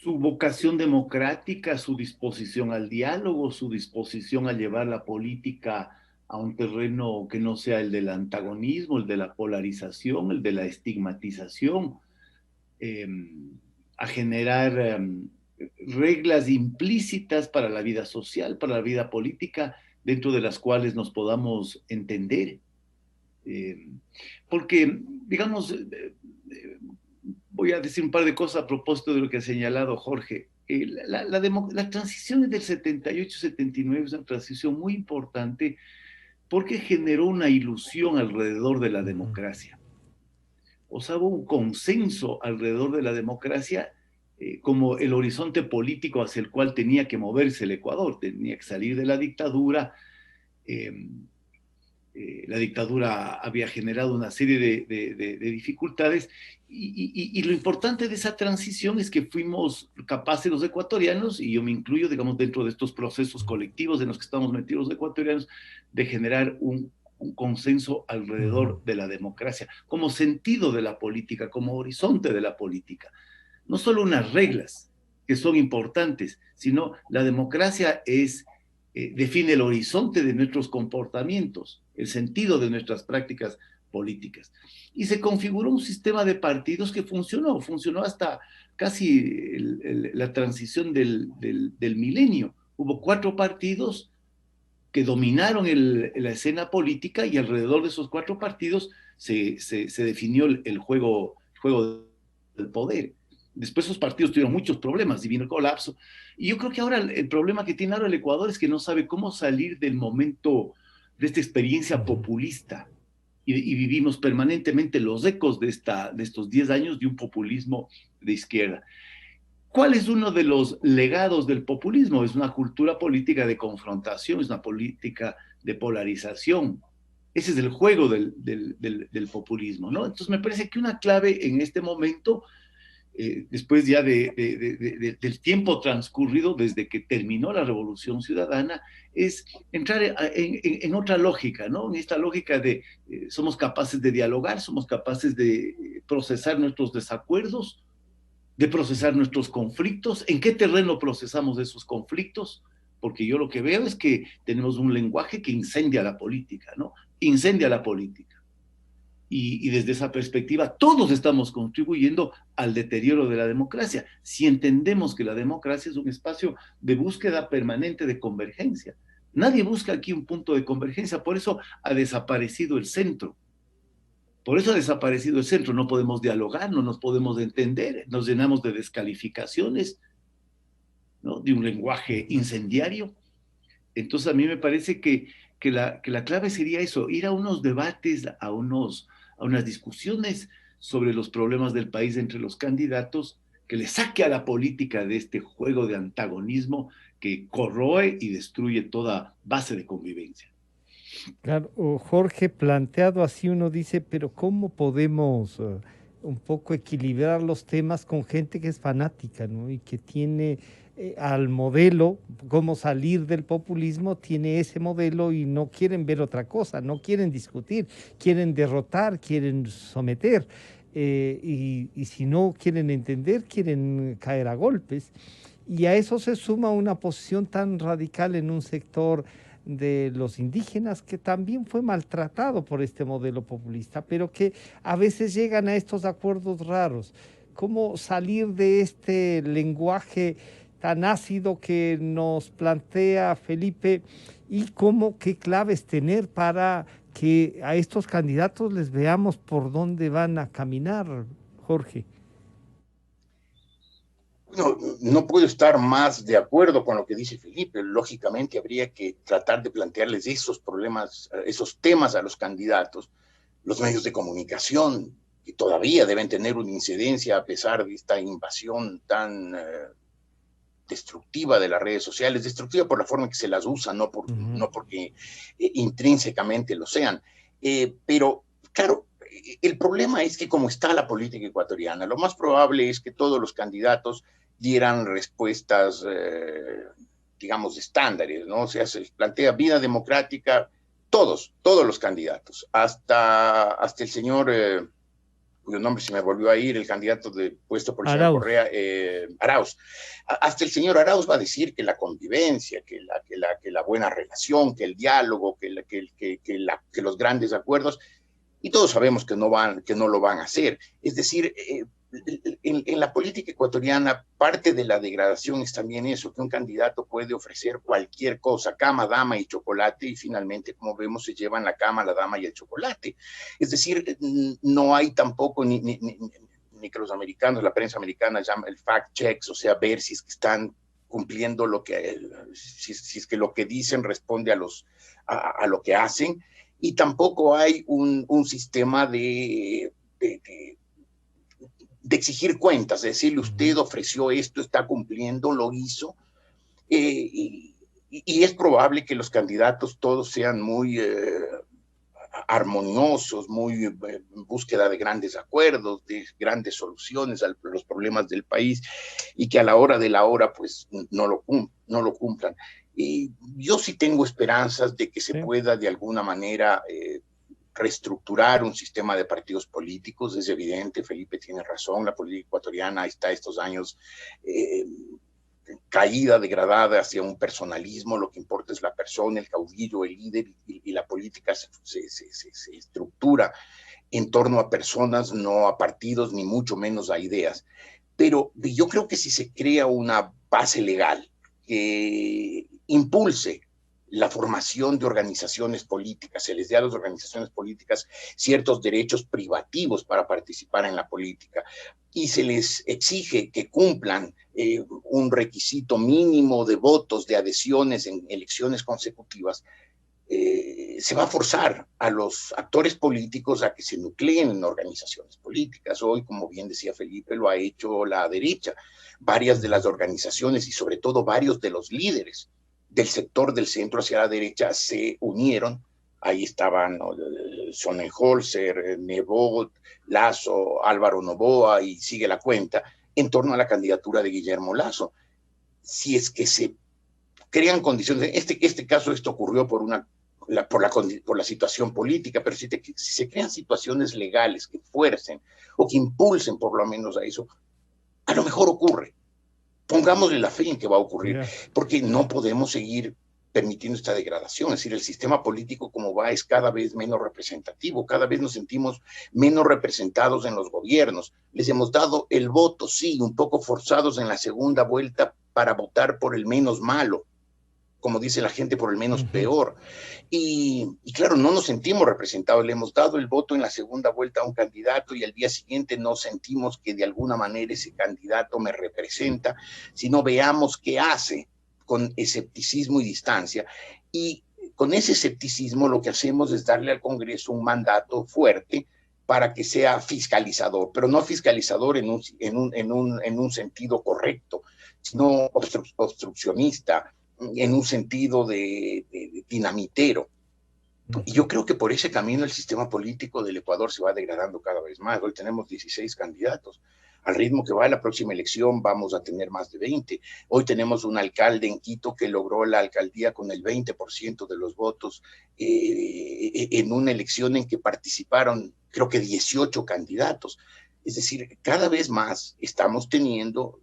Su vocación democrática, su disposición al diálogo, su disposición a llevar la política a un terreno que no sea el del antagonismo, el de la polarización, el de la estigmatización, a generar reglas implícitas para la vida social, para la vida política, dentro de las cuales nos podamos entender. Porque, digamos, voy a decir un par de cosas a propósito de lo que ha señalado Jorge. La transición del 78-79 es una transición muy importante porque generó una ilusión alrededor de la democracia. O sea, hubo un consenso alrededor de la democracia como el horizonte político hacia el cual tenía que moverse el Ecuador. Tenía que salir de la dictadura. La dictadura había generado una serie de dificultades y lo importante de esa transición es que fuimos capaces los ecuatorianos, y yo me incluyo, digamos, dentro de estos procesos colectivos en los que estamos metidos los ecuatorianos, de generar un consenso alrededor de la democracia, como sentido de la política, como horizonte de la política. No solo unas reglas que son importantes, sino la democracia define el horizonte de nuestros comportamientos, el sentido de nuestras prácticas políticas. Y se configuró un sistema de partidos que funcionó hasta casi la transición del milenio. Hubo 4 partidos que dominaron la escena política y alrededor de esos 4 partidos se definió el juego del poder. Después esos partidos tuvieron muchos problemas y vino el colapso. Y yo creo que ahora el problema que tiene ahora el Ecuador es que no sabe cómo salir del momento de esta experiencia populista. Y vivimos permanentemente los ecos de estos 10 años de un populismo de izquierda. ¿Cuál es uno de los legados del populismo? Es una cultura política de confrontación, es una política de polarización. Ese es el juego del populismo, ¿no? Entonces me parece que una clave en este momento, después ya del tiempo transcurrido desde que terminó la Revolución Ciudadana, es entrar en otra lógica, ¿no? En esta lógica de somos capaces de dialogar, somos capaces de procesar nuestros desacuerdos, de procesar nuestros conflictos. ¿En qué terreno procesamos esos conflictos? Porque yo lo que veo es que tenemos un lenguaje que incendia la política, ¿no? Incendia la política. Y desde esa perspectiva todos estamos contribuyendo al deterioro de la democracia, si entendemos que la democracia es un espacio de búsqueda permanente de convergencia. Nadie busca aquí un punto de convergencia, por eso ha desaparecido el centro. Por eso ha desaparecido el centro, no podemos dialogar, no nos podemos entender, nos llenamos de descalificaciones, ¿no? De un lenguaje incendiario. Entonces a mí me parece que la clave sería eso, ir a unos debates, a unas discusiones sobre los problemas del país entre los candidatos, que le saque a la política de este juego de antagonismo que corroe y destruye toda base de convivencia. Claro, Jorge, planteado así uno dice, pero ¿cómo podemos un poco equilibrar los temas con gente que es fanática, ¿no? Y que tiene al modelo, cómo salir del populismo, tiene ese modelo y no quieren ver otra cosa, no quieren discutir, quieren derrotar, quieren someter. Y si no quieren entender, quieren caer a golpes. Y a eso se suma una posición tan radical en un sector de los indígenas que también fue maltratado por este modelo populista, pero que a veces llegan a estos acuerdos raros. ¿Cómo salir de este lenguaje tan ácido que nos plantea Felipe y qué claves tener para que a estos candidatos les veamos por dónde van a caminar, Jorge? No puedo estar más de acuerdo con lo que dice Felipe. Lógicamente habría que tratar de plantearles esos problemas, esos temas a los candidatos. Los medios de comunicación, que todavía deben tener una incidencia a pesar de esta invasión tan destructiva de las redes sociales, destructiva por la forma en que se las usa, no porque intrínsecamente lo sean. Pero, claro, el problema es que como está la política ecuatoriana, lo más probable es que todos los candidatos dieran respuestas, digamos, estándares, ¿no? O sea, se plantea vida democrática, todos los candidatos, hasta el señor, cuyo nombre se me volvió a ir, el candidato puesto por el señor Correa, Arauz. Hasta el señor Arauz va a decir que la convivencia, que la buena relación, que el diálogo, que los grandes acuerdos, y todos sabemos que no lo van a hacer. Es decir, en la política ecuatoriana, parte de la degradación es también eso, que un candidato puede ofrecer cualquier cosa, cama, dama y chocolate, y finalmente, como vemos, se llevan la cama, la dama y el chocolate. Es decir, no hay tampoco ni que los americanos, la prensa americana llama el fact checks, o sea, ver si es que están cumpliendo si es que lo que dicen responde a lo que hacen. Y tampoco hay un sistema de exigir cuentas, de decirle usted ofreció esto, está cumpliendo, lo hizo. Y es probable que los candidatos todos sean muy armoniosos, muy en búsqueda de grandes acuerdos, de grandes soluciones a los problemas del país, y que a la hora de la hora pues no lo cumplan. Y yo sí tengo esperanzas de que se pueda de alguna manera reestructurar un sistema de partidos políticos. Es evidente, Felipe tiene razón, la política ecuatoriana está estos años caída, degradada hacia un personalismo. Lo que importa es la persona, el caudillo, el líder, y la política se estructura en torno a personas, no a partidos, ni mucho menos a ideas. Pero yo creo que si se crea una base legal que impulse la formación de organizaciones políticas, se les dé a las organizaciones políticas ciertos derechos privativos para participar en la política, y se les exige que cumplan un requisito mínimo de votos, de adhesiones en elecciones consecutivas, se va a forzar a los actores políticos a que se nucleen en organizaciones políticas. Hoy, como bien decía Felipe, lo ha hecho la derecha. Varias de las organizaciones y sobre todo varios de los líderes del sector del centro hacia la derecha se unieron. Ahí estaban Sonnenholzer, Nebot, Lasso, Álvaro Noboa, y sigue la cuenta, en torno a la candidatura de Guillermo Lasso. Si es que se crean condiciones, en este caso esto ocurrió por la situación política, pero si se crean situaciones legales que fuercen o que impulsen por lo menos a eso, a lo mejor ocurre. Pongámosle la fe en que va a ocurrir, porque no podemos seguir permitiendo esta degradación. Es decir, el sistema político como va es cada vez menos representativo, cada vez nos sentimos menos representados en los gobiernos. Les hemos dado el voto, sí, un poco forzados en la segunda vuelta para votar por el menos malo, como dice la gente, por el menos peor. Y claro, no nos sentimos representados. Le hemos dado el voto en la segunda vuelta a un candidato y al día siguiente no sentimos que de alguna manera ese candidato me representa, sino veamos qué hace con escepticismo y distancia. Y con ese escepticismo lo que hacemos es darle al Congreso un mandato fuerte para que sea fiscalizador, pero no fiscalizador en un sentido correcto, sino obstruccionista, en un sentido de dinamitero. Y yo creo que por ese camino el sistema político del Ecuador se va degradando cada vez más. Hoy tenemos 16 candidatos. Al ritmo que va la próxima elección vamos a tener más de 20. Hoy tenemos un alcalde en Quito que logró la alcaldía con el 20% de los votos en una elección en que participaron creo que 18 candidatos. Es decir, cada vez más estamos teniendo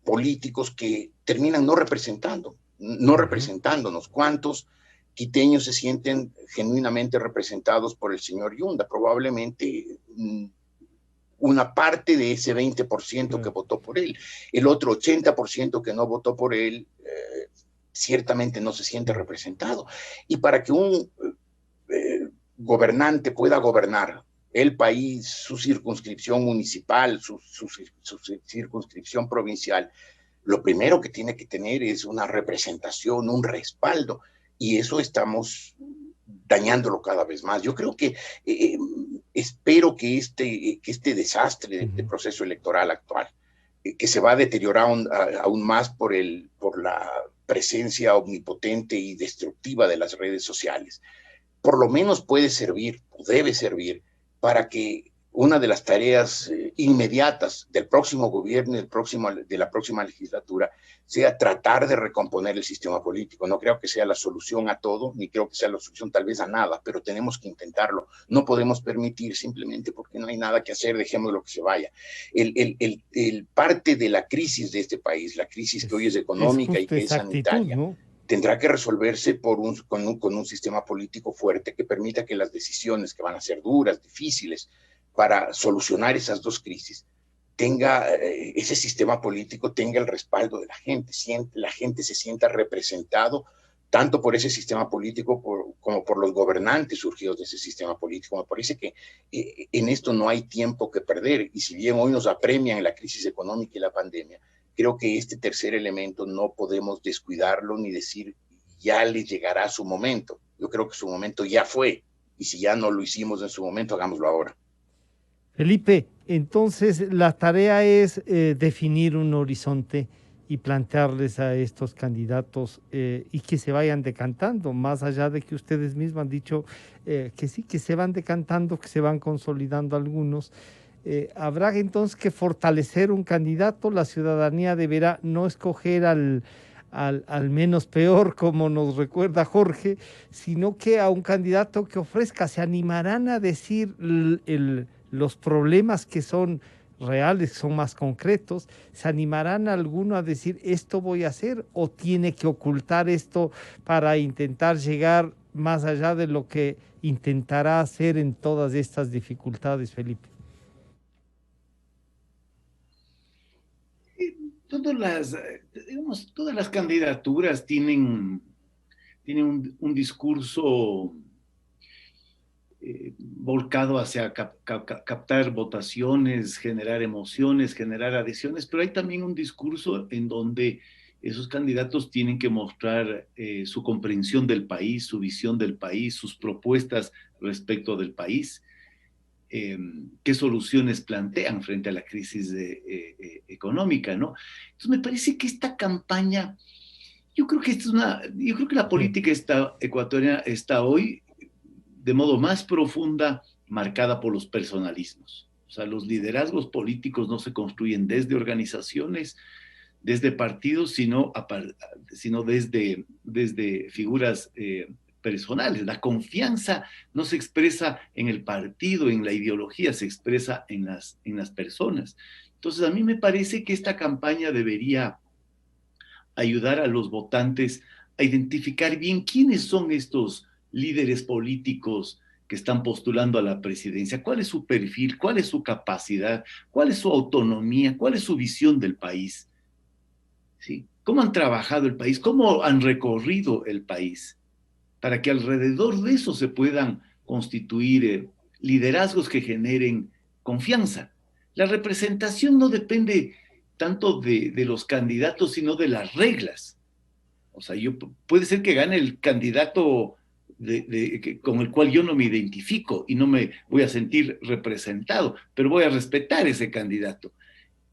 políticos que terminan no representándonos. ¿Cuántos quiteños se sienten genuinamente representados por el señor Yunda? Probablemente una parte de ese 20% que votó por él. El otro 80% que no votó por él ciertamente no se siente representado. Y para que un gobernante pueda gobernar el país, su circunscripción municipal, su circunscripción provincial, lo primero que tiene que tener es una representación, un respaldo, y eso estamos dañándolo cada vez más. Yo creo que espero que este desastre de proceso electoral actual, que se va a deteriorar aún más por la presencia omnipotente y destructiva de las redes sociales, por lo menos puede servir, o debe servir, para que una de las tareas inmediatas del próximo gobierno y de la próxima legislatura sea tratar de recomponer el sistema político. No creo que sea la solución a todo, ni creo que sea la solución tal vez a nada, pero tenemos que intentarlo. No podemos permitir simplemente porque no hay nada que hacer, dejémoslo que se vaya. El parte de la crisis de este país, la crisis que hoy es económica y que es sanitaria, ¿no? Tendrá que resolverse con un sistema político fuerte que permita que las decisiones que van a ser duras, difíciles, para solucionar esas dos crisis, ese sistema político tenga el respaldo de la gente, la gente se sienta representado tanto por ese sistema político como por los gobernantes surgidos de ese sistema político. Me parece que en esto no hay tiempo que perder, y si bien hoy nos apremian la crisis económica y la pandemia, creo que este tercer elemento no podemos descuidarlo ni decir ya le llegará su momento. Yo creo que su momento ya fue, y si ya no lo hicimos en su momento, hagámoslo ahora. Felipe, entonces la tarea es definir un horizonte y plantearles a estos candidatos y que se vayan decantando, más allá de que ustedes mismos han dicho que sí, que se van decantando, que se van consolidando algunos. Habrá entonces que fortalecer un candidato. La ciudadanía deberá no escoger al menos peor, como nos recuerda Jorge, sino que a un candidato que ofrezca. Se animarán a decir los problemas que son reales, que son más concretos. ¿Se animarán alguno a decir esto voy a hacer, o tiene que ocultar esto para intentar llegar más allá de lo que intentará hacer en todas estas dificultades, Felipe? Todas las candidaturas tienen un discurso volcado hacia captar votaciones, generar emociones, generar adhesiones, pero hay también un discurso en donde esos candidatos tienen que mostrar su comprensión del país, su visión del país, sus propuestas respecto del país. Qué soluciones plantean frente a la crisis económica, ¿no? Entonces me parece que esta campaña, yo creo que la política ecuatoriana está hoy de modo más profunda marcada por los personalismos. O sea, los liderazgos políticos no se construyen desde organizaciones, desde partidos, sino desde figuras personales. La confianza no se expresa en el partido, en la ideología, se expresa en las personas. Entonces, a mí me parece que esta campaña debería ayudar a los votantes a identificar bien quiénes son estos líderes políticos que están postulando a la presidencia, cuál es su perfil, cuál es su capacidad, cuál es su autonomía, cuál es su visión del país. ¿Sí? cómo han trabajado el país, cómo han recorrido el país, para que alrededor de eso se puedan constituir liderazgos que generen confianza. La representación no depende tanto de los candidatos, sino de las reglas. O sea, puede ser que gane el candidato con el cual yo no me identifico y no me voy a sentir representado, pero voy a respetar ese candidato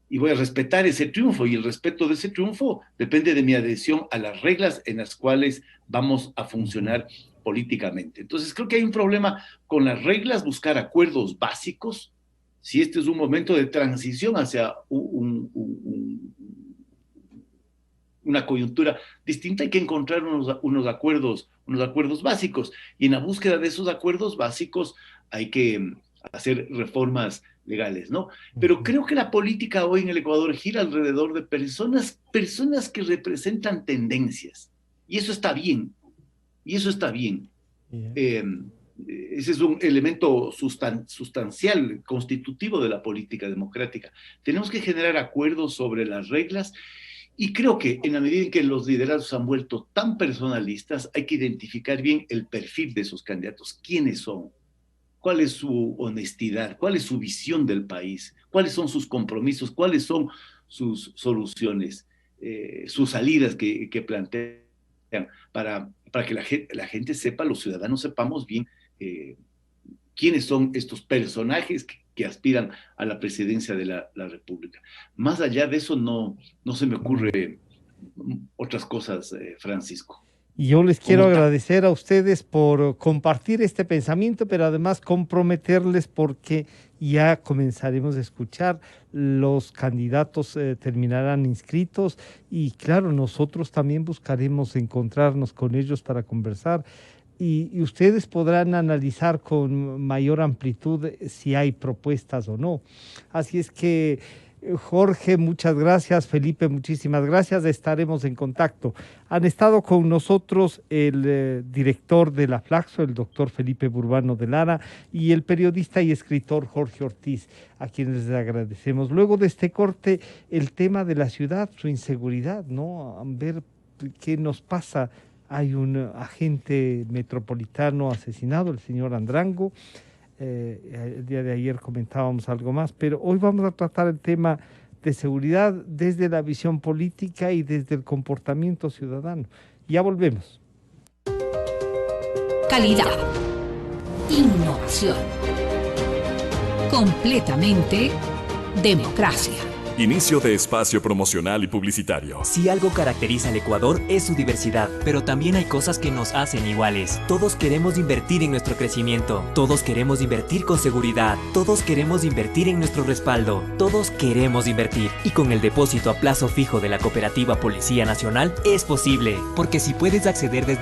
y voy a respetar ese triunfo, y el respeto de ese triunfo depende de mi adhesión a las reglas en las cuales vamos a funcionar políticamente. Entonces creo que hay un problema con las reglas, buscar acuerdos básicos. Si este es un momento de transición hacia una coyuntura distinta, hay que encontrar unos acuerdos básicos, y en la búsqueda de esos acuerdos básicos hay que hacer reformas legales, ¿no? Pero creo que la política hoy en el Ecuador gira alrededor de personas que representan tendencias, y eso está bien, Ese es un elemento sustancial, constitutivo de la política democrática. Tenemos que generar acuerdos sobre las reglas, y creo que en la medida en que los liderazgos se han vuelto tan personalistas, hay que identificar bien el perfil de esos candidatos. ¿Quiénes son? ¿Cuál es su honestidad? ¿Cuál es su visión del país? ¿Cuáles son sus compromisos? ¿Cuáles son sus soluciones? Sus salidas que plantean para que la gente sepa, los ciudadanos sepamos bien quiénes son estos personajes que aspiran a la presidencia de la República. Más allá de eso, no se me ocurre otras cosas, Francisco. Y yo les quiero agradecer a ustedes por compartir este pensamiento, pero además comprometerles, porque ya comenzaremos a escuchar, los candidatos terminarán inscritos, y claro, nosotros también buscaremos encontrarnos con ellos para conversar, y ustedes podrán analizar con mayor amplitud si hay propuestas o no. Así es que, Jorge, muchas gracias. Felipe, muchísimas gracias. Estaremos en contacto. Han estado con nosotros el director de la Flaxo, el doctor Felipe Burbano de Lara, y el periodista y escritor Jorge Ortiz, a quienes les agradecemos. Luego de este corte, el tema de la ciudad, su inseguridad, ¿no? A ver qué nos pasa. Hay un agente metropolitano asesinado, el señor Andrango. El día de ayer comentábamos algo más, pero hoy vamos a tratar el tema de seguridad desde la visión política y desde el comportamiento ciudadano. Ya volvemos. Calidad. Innovación. Completamente democracia. Inicio de espacio promocional y publicitario. Si algo caracteriza al Ecuador es su diversidad, pero también hay cosas que nos hacen iguales. Todos queremos invertir en nuestro crecimiento. Todos queremos invertir con seguridad. Todos queremos invertir en nuestro respaldo. Todos queremos invertir. Y con el depósito a plazo fijo de la Cooperativa Policía Nacional es posible. Porque si puedes acceder desde